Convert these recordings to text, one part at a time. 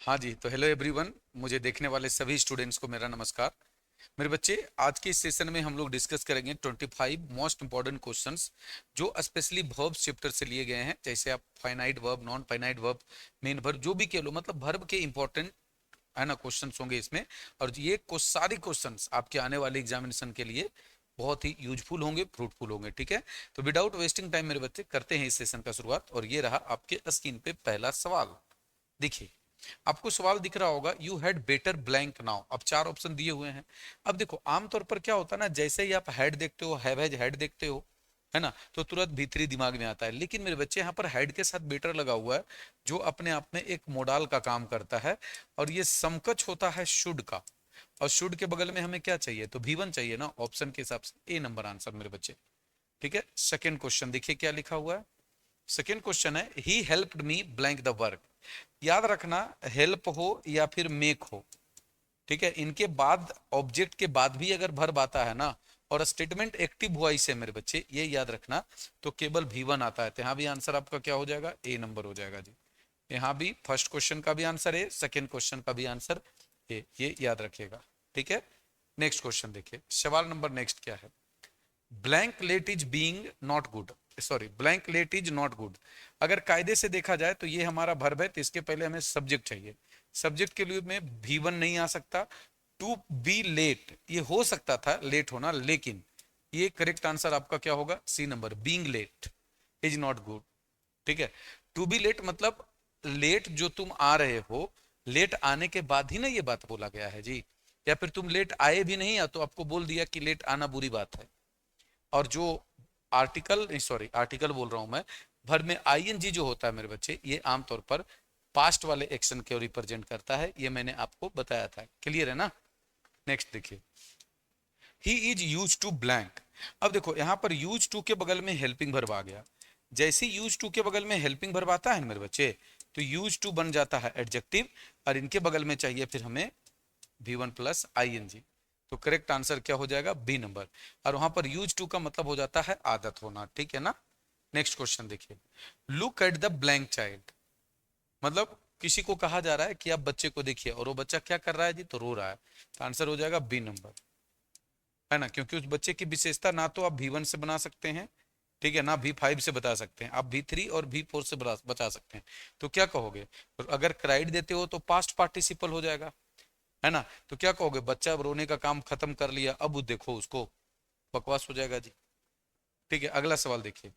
हाँ जी, तो hello everyone. मुझे देखने वाले सभी स्टूडेंट्स को मेरा नमस्कार। मेरे बच्चे, आज के इस सेशन में हम लोग डिस्कस करेंगे 25 मोस्ट इंपॉर्टेंट क्वेश्चंस जो स्पेशली वर्ब्स चैप्टर से लिए गए हैं। जैसे आप finite verb, non finite verb, main verb, जो भी कह लो, मतलब वर्ब के इंपॉर्टेंट है ना क्वेश्चंस होंगे इसमें। और ये सारी क्वेश्चंस आपके आने वाले एग्जामिनेशन के लिए बहुत ही यूजफुल होंगे, फ्रूटफुल होंगे। ठीक है, तो विदाउट वेस्टिंग टाइम मेरे बच्चे करते हैं इस सेशन का शुरुआत। और ये रहा आपके स्क्रीन पे पहला सवाल। देखिए, आपको सवाल दिख रहा होगा, you had better blank now. अब चार ऑप्शन दिए हुए हैं। अब देखो, आमतौर पर क्या होता है ना, जैसे ही आप हैड देखते हो, हैव हैड देखते हो, है ना, तो तुरंत भीतरी दिमाग में आता है। लेकिन मेरे बच्चे, यहाँ पर हैड के साथ बेटर लगा हुआ है, जो अपने आप में एक मोडाल का काम करता है। और ये समकक्ष होता है शुड का। और शुड के बगल में हमें क्या चाहिए, तो भी वन चाहिए ना। ऑप्शन के हिसाब से ए नंबर आंसर मेरे बच्चे। ठीक है, सेकेंड क्वेश्चन देखिए क्या लिखा हुआ है। सेकेंड क्वेश्चन है, he helped me blank the work. याद रखना, हेल्प हो या फिर मेक हो, ठीक है, इनके बाद ऑब्जेक्ट के बाद भी अगर वर्ब आता है ना, और स्टेटमेंट एक्टिव हुआ इसे मेरे बच्चे, ये याद रखना, तो केवल भी वन आता है। तो यहाँ भी आंसर आपका क्या हो जाएगा, ए नंबर हो जाएगा जी। यहाँ भी फर्स्ट क्वेश्चन का भी आंसर है, सेकेंड क्वेश्चन का भी आंसर ए, ये याद रखिएगा। ठीक है, नेक्स्ट क्वेश्चन देखिए, सवाल नंबर नेक्स्ट क्या है। Blank late is being not good, sorry, blank late is not good. अगर कायदे से देखा जाए तो ये हमारा वर्ब है, तो इसके पहले हमें सब्जेक्ट चाहिए। सब्जेक्ट के लिए में भी वन नहीं आ सकता। टू बी लेट, ये हो सकता था लेट होना, लेकिन ये करेक्ट आंसर आपका क्या होगा, C number, being late is not good. ठीक है, टू बी लेट मतलब लेट जो तुम आ रहे हो, लेट आने के बाद ही ना ये बात बोला गया है जी। या फिर तुम लेट आए भी नहीं, या तो आपको बोल दिया कि लेट आना बुरी बात है। और जो आर्टिकल, सॉरी आर्टिकल बोल रहा हूं मैं, भर में आईएनजी जो होता है मेरे बच्चे, ये आमतौर पर पास्ट वाले एक्शन को रिप्रेजेंट करता है। ये मैंने आपको बताया था, क्लियर है ना। नेक्स्ट देखिए, he is use to blank. अब देखो, यहां पर यूज टू के बगल में हेल्पिंग वर्ब आ गया। जैसे यूज टू के बगल में हेल्पिंग वर्ब आता है ना मेरे बच्चे, तो यूज टू बन जाता है एडजेक्टिव। और इनके बगल में चाहिए फिर हमें V one plus I N G. तो करेक्ट आंसर क्या हो जाएगा, बी नंबर। और वहां पर यूज टू का मतलब हो जाता है आदत होना। ठीक है ना। नेक्स्ट क्वेश्चन देखिए, look at the blank child. मतलब किसी को कहा जा रहा है कि आप बच्चे को देखिए, और वो बच्चा क्या कर रहा है जी, तो रो रहा है। तो आंसर हो जाएगा बी नंबर, है ना, क्योंकि उस बच्चे की विशेषता ना तो आप V1 से बना सकते हैं, ठीक है ना, V5 से बता सकते हैं, आप V3 और V4 से बता सकते हैं। तो क्या कहोगे, अगर क्राइड देते हो तो पास्ट पार्टिसिपल हो जाएगा, है ना। तो क्या कहोगे, बच्चा रोने का काम खत्म कर लिया, अब देखो उसको, बकवास हो जाएगा जी। ठीक है, अगला सवाल देखिए,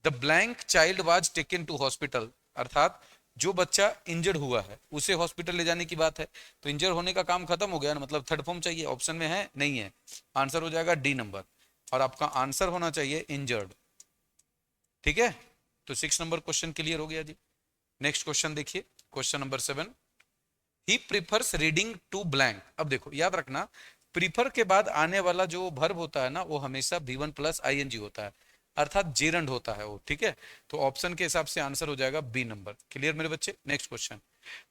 the blank child was taken to hospital. अर्थात जो बच्चा इंजर्ड हुआ है उसे हॉस्पिटल ले जाने की बात है। तो इंजर होने का काम खत्म हो गया ना, मतलब थर्ड फॉर्म चाहिए, ऑप्शन में है नहीं है। आंसर हो जाएगा डी नंबर, और आपका आंसर होना चाहिए इंजर्ड। ठीक है, तो 6 नंबर क्वेश्चन क्लियर हो गया जी। नेक्स्ट क्वेश्चन देखिए, question number 7, he prefers reading to blank. अब देखो, याद रखना, प्रीफर के बाद आने वाला जो वर्ब होता है ना, वो हमेशा V1 प्लस आई होता है, अर्थात जेरंड होता है वो। ठीक है, तो ऑप्शन के हिसाब से आंसर हो जाएगा बी नंबर। क्लियर मेरे बच्चे। नेक्स्ट क्वेश्चन,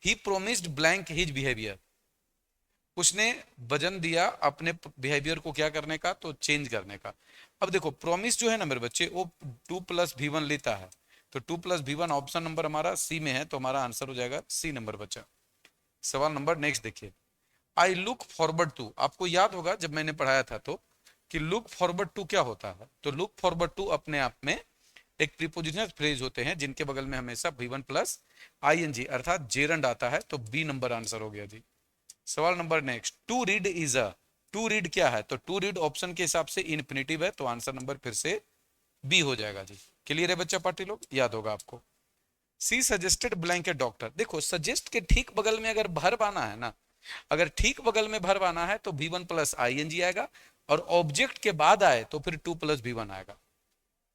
ही प्रोमिस्ड ब्लैंक हिज बिहेवियर। उसने वजन दिया अपने बिहेवियर को क्या करने का, तो चेंज करने का। अब देखो, प्रोमिस जो है ना मेरे बच्चे, वो 2 + V1 लेता है। तो 2 + V1 ऑप्शन नंबर हमारा सी में है, तो हमारा आंसर हो जाएगा सी नंबर बच्चा। सवाल नंबर नेक्स्ट देखिए, आई लुक फॉरवर्ड टू। आपको याद होगा जब मैंने पढ़ाया था तो, कि लुक फॉरवर्ड टू क्या होता है, तो लुक फॉरवर्ड टू अपने आप में एक प्रीपोजिशनल फ्रेज होते हैं, जिनके बगल में हमेशा V1 प्लस आई अर्थात जेरंड आता है। तो बी नंबर आंसर हो गया जी। सवाल नंबर next, to read is a. To read क्या है, तो टू रीड ऑप्शन के हिसाब से इन्फिनेटिव है, तो आंसर नंबर फिर से बी हो जाएगा जी। क्लियर है बच्चा, पार्टी लोग, याद होगा आपको। सी सजेस्टेड ब्लैंक ए डॉक्टर। देखो, सजेस्ट के ठीक बगल में अगर वर्ब आना है ना, अगर ठीक बगल में वर्ब आना है तो V1 प्लस आई आएगा। और ऑब्जेक्ट के बाद आए तो फिर 2 + V1 आएगा।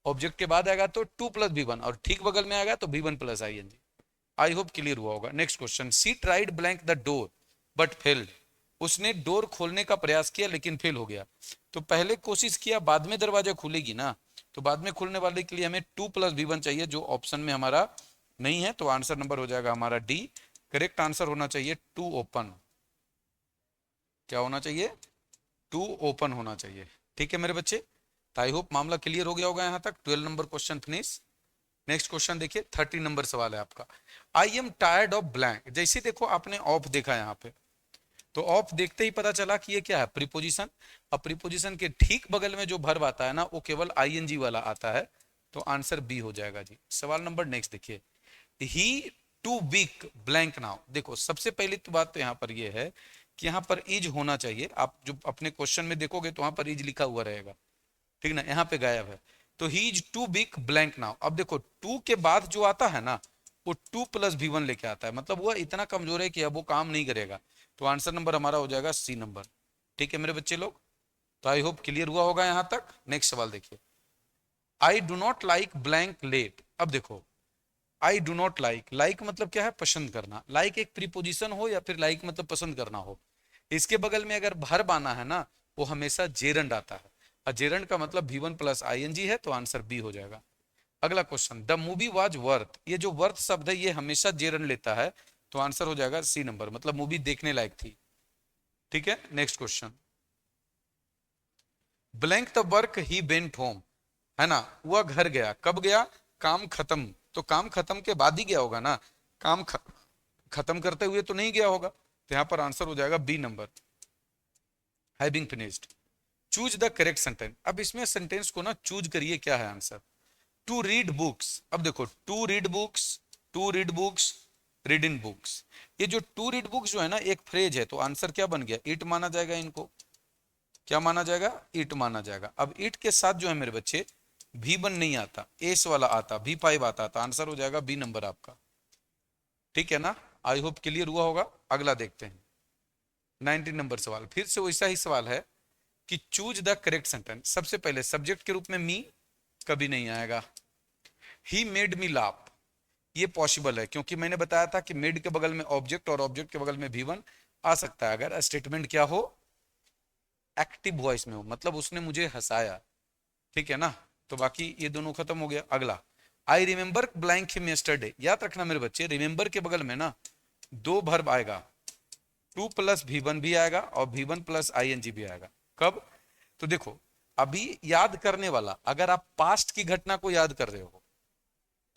ऑब्जेक्ट के बाद आएगा तो 2 + V1, और ठीक बगल में आएगा तो V1 plus I hope clear हुआ होगा। Next question, she tried blank the door but failed. उसने डोर खोलने का प्रयास किया लेकिन फेल हो गया। तो पहले कोशिश किया, बाद में दरवाजा खुलेगी ना, तो बाद में खुलने वाले के लिए हमें 2 + V1 चाहिए, जो ऑप्शन में हमारा नहीं है। तो आंसर नंबर हो जाएगा हमारा डी। करेक्ट आंसर होना चाहिए टू ओपन। क्या होना चाहिए, टू ओपन होना चाहिए। ठीक है मेरे बच्चे, तो आई होप मामला क्लियर हो गया होगा यहाँ तक। 12 number question finish. Next question देखिए, 30 नंबर सवाल है आपका। I am tired of blank. जैसे देखो आपने ऑफ देखा यहाँ पे, तो ऑफ देखते ही पता चला कि ये क्या है, प्रीपोजिशन। अब प्रीपोजिशन के ठीक बगल में जो वर्ब आता है ना, वो केवल आईएनजी वाला आता है, तो आंसर बी हो जाएगा जी। सवाल नंबर नेक्स्ट देखिए, ही टू वीक ब्लैंक नाउ। देखो सबसे पहली तो बात तो यहाँ पर ये है कि यहाँ पर इज होना चाहिए। आप जो अपने क्वेश्चन में देखोगे तो वहां पर इज लिखा हुआ रहेगा, ठीक ना, यहाँ पे गायब है। तो he is too big blank now. अब देखो टू के बाद जो आता है ना, वो टू प्लस भी वन लेके आता है, मतलब वो इतना कमजोर है कि अब वो काम नहीं करेगा। तो आंसर नंबर हमारा हो जाएगा सी नंबर। ठीक है मेरे बच्चे लोग, तो आई होप क्लियर हुआ होगा यहां तक। नेक्स्ट सवाल देखिए, I do not like blank late. अब देखो I do not like, like मतलब क्या है, पसंद करना। लाइक एक प्रीपोजिशन हो या फिर लाइक मतलब पसंद करना हो, इसके बगल में अगर वर्ब आना है ना, वो हमेशा जेरंड आता है, और जेरंड का मतलब भी one plus I N G है, तो आंसर बी हो जाएगा। अगला question, the movie was worth. ये जो वर्थ शब्द है ये हमेशा जेरंड लेता है, तो आंसर हो जाएगा सी नंबर, मतलब मूवी देखने लायक थी। ठीक है next question, blank the work he went home, है ना, वह घर गया, कब गया, काम खत्म। तो काम खत्म के बाद ही गया होगा ना, काम खत्म करते हुए तो नहीं गया होगा, तो यहां पर आंसर हो जाएगा B number, having finished. Choose the correct sentence. अब इसमें सेंटेंस को ना चूज करिए, क्या है आंसर। To read books. अब देखो to read books, to read books, read in books. ये जो टू रीड बुक्स जो है ना एक फ्रेज है, तो आंसर क्या बन गया, इट माना जाएगा। इनको क्या माना जाएगा, इट माना जाएगा। अब इट के साथ जो है मेरे बच्चे भी वन नहीं आता, एस वाला आता, भी फाइव आता, तो आंसर हो जाएगा बी नंबर आपका। ठीक है ना, आई होप क्लियर हुआ होगा। अगला देखते हैं 19 नंबर सवाल, फिर से वैसा ही सवाल है कि चूज द करेक्ट सेंटेंस। सबसे पहले सब्जेक्ट के रूप में मी कभी नहीं आएगा। ही मेड मी लाफ, ये पॉसिबल है क्योंकि मैंने बताया था कि मेड के बगल में ऑब्जेक्ट और ऑब्जेक्ट के बगल में भी वन आ सकता है, अगर स्टेटमेंट क्या हो, एक्टिव वॉइस में हो, मतलब उसने मुझे हंसाया। ठीक है ना, तो बाकी ये दोनों खत्म हो गया। अगला, I remember blank him yesterday. याद रखना मेरे बच्चे, रिमेंबर के बगल में ना दो वर्ब आएगा, टू प्लस भी वन भी आएगा और भी one plus I N G भी आएगा। कब, तो देखो अभी याद करने वाला, अगर आप पास्ट की घटना को याद कर रहे हो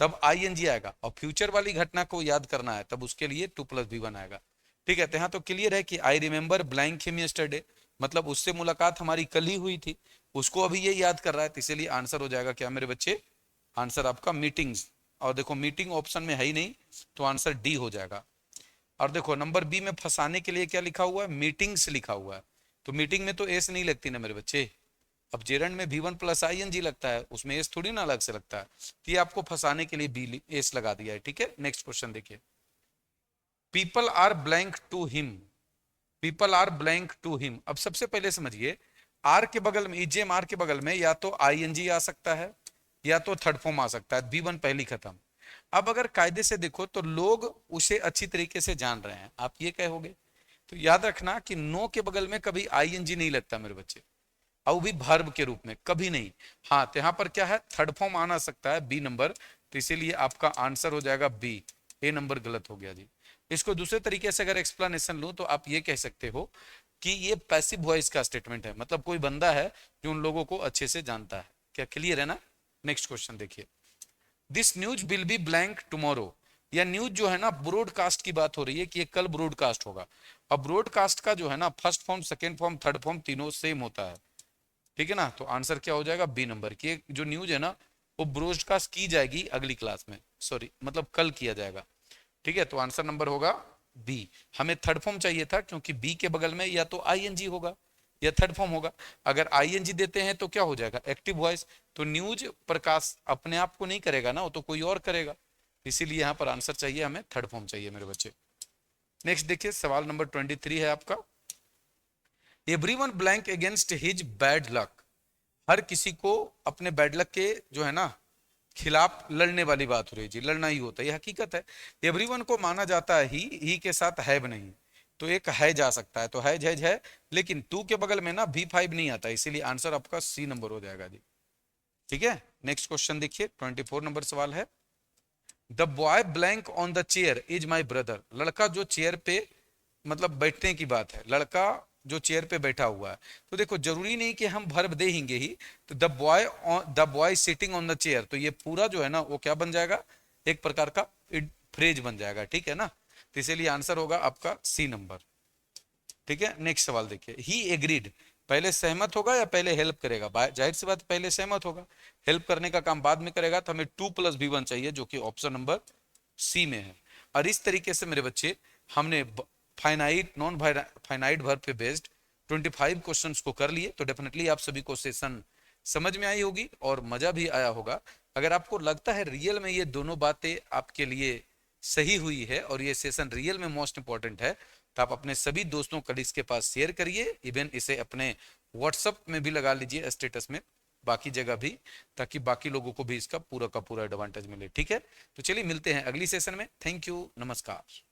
तब आई एन जी आएगा, और फ्यूचर वाली घटना को याद करना है तब उसके लिए टू प्लस भी वन आएगा। ठीक है, तो यहाँ तो क्लियर है कि I remember blank him yesterday, मतलब उससे मुलाकात हमारी कल ही हुई थी, उसको अभी ये याद कर रहा है, तो इसीलिए आंसर हो जाएगा क्या मेरे बच्चे, आंसर आपका मीटिंग्स। और देखो मीटिंग ऑप्शन में है ही नहीं, तो आंसर डी हो जाएगा। और देखो नंबर बी में फंसाने के लिए क्या लिखा हुआ है, मीटिंग्स लिखा हुआ है, तो मीटिंग में तो एस नहीं लगती ना मेरे बच्चे। अब जेरंड में भी one plus I N G लगता है, उसमें एस थोड़ी ना अलग से लगता है, तो ये आपको फंसाने के लिए बी एस लगा दिया है। ठीक है नेक्स्ट क्वेश्चन देखिए, people are blank to him, people are blank to him. अब सबसे पहले समझिए, आर के बगल में, इजेम आर के बगल में या तो आई एन जी आ सकता है या तो थर्ड फॉर्म आ सकता है, बी वन पहली खत्म। अब अगर कायदे से देखो तो लोग उसे अच्छी तरीके से जान रहे हैं, आप ये कहोगे, तो याद रखना कि नो के बगल में कभी आई एन जी नहीं लगता मेरे बच्चे, और भी वर्ब के रूप में कभी नहीं। हाँ तो यहाँ पर क्या है, थर्ड फॉर्म आना सकता है बी नंबर, तो इसीलिए आपका आंसर हो जाएगा बी, ए नंबर गलत हो गया जी। इसको दूसरे तरीके से अगर एक्सप्लेनेशन लूं तो आप ये कह सकते हो कि ये पैसिव वॉइस का स्टेटमेंट है, मतलब कोई बंदा है जो उन लोगों को अच्छे से जानता है। क्या क्लियर है ना। नेक्स्ट क्वेश्चन देखिए, this news will be blank tomorrow. या न्यूज जो है ना ब्रॉडकास्ट की बात हो रही है कि ये कल ब्रॉडकास्ट होगा। अब ब्रॉडकास्ट का जो है ना first form, second form, third form तीनों सेम होता है। ठीक है ना, तो आंसर क्या हो जाएगा बी नंबर की, जो न्यूज है ना वो ब्रॉडकास्ट की जाएगी अगली क्लास में, सॉरी मतलब कल किया जाएगा। ठीक है, तो आंसर नंबर होगा बी। हमें थर्ड फॉर्म चाहिए था क्योंकि बी के बगल में या तो आईएनजी होगा या थर्ड फॉर्म होगा। अगर आईएनजी देते हैं तो क्या हो जाएगा, एक्टिव वॉइस, तो न्यूज प्रकाश अपने आप को नहीं करेगा ना, वो तो कोई और करेगा, इसीलिए यहाँ पर आंसर चाहिए हमें, थर्ड फॉर्म चाहिए मेरे बच्चे। नेक्स्ट देखिए, सवाल नंबर 23 है आपका, everyone blank against his bad luck. हर किसी को अपने बैड लक के जो है ना खिलाफ लड़ने वाली बात हो रही है जी, लड़ना ही होता है, ये हकीकत है। एवरीवन को माना जाता है ही के साथ हैव नहीं, तो एक है जा सकता है, तो है, लेकिन टू के बगल में ना भी फाइव नहीं आता, इसीलिए आंसर आपका सी नंबर हो जाएगा जी। ठीक है, नेक्स्ट क्वेश्चन देखिए, 24 नंबर सवाल है, the boy blank on the chair is my brother. लड़का जो चेयर पे मतलब बैठने की बात है, लड़का जो चेयर पे बैठा हुआ है। तो देखो जरूरी नहीं कि हम वर्ब देंगे ही, तो the boy sitting on the chair, तो ये पूरा जो है ना वो क्या बन जाएगा, एक प्रकार का फ्रेज बन जाएगा, ठीक है ना। तो इसीलिए आंसर होगा आपका सी नंबर। ठीक है, नेक्स्ट सवाल देखिए, ही एग्रीड, पहले सहमत होगा या पहले हेल्प करेगा, जाहिर सी बात पहले सहमत होगा, हेल्प करने का काम बाद में करेगा, तो हमें 2+B1 चाहिए जो कि ऑप्शन नंबर सी में है। और इस तरीके से मेरे बच्चे हमने फाइनाइट नॉन फाइनाइट वर्ब पे बेस्ड 25 क्वेश्चंस को कर लिए। तो डेफिनेटली आप सभी को सेशन समझ में आई होगी और मजा भी आया होगा। अगर आपको लगता है रियल में ये दोनों बातें आपके लिए सही हुई है और ये सेशन रियल में मोस्ट इंपॉर्टेंट है, तो आप अपने सभी दोस्तों कलीग्स के पास शेयर करिए, इवन इसे अपने व्हाट्सएप में भी लगा लीजिए स्टेटस में, बाकी जगह भी, ताकि बाकी लोगों को भी इसका पूरा का पूरा एडवांटेज मिले। ठीक है, तो चलिए मिलते हैं अगली सेशन में। थैंक यू, नमस्कार।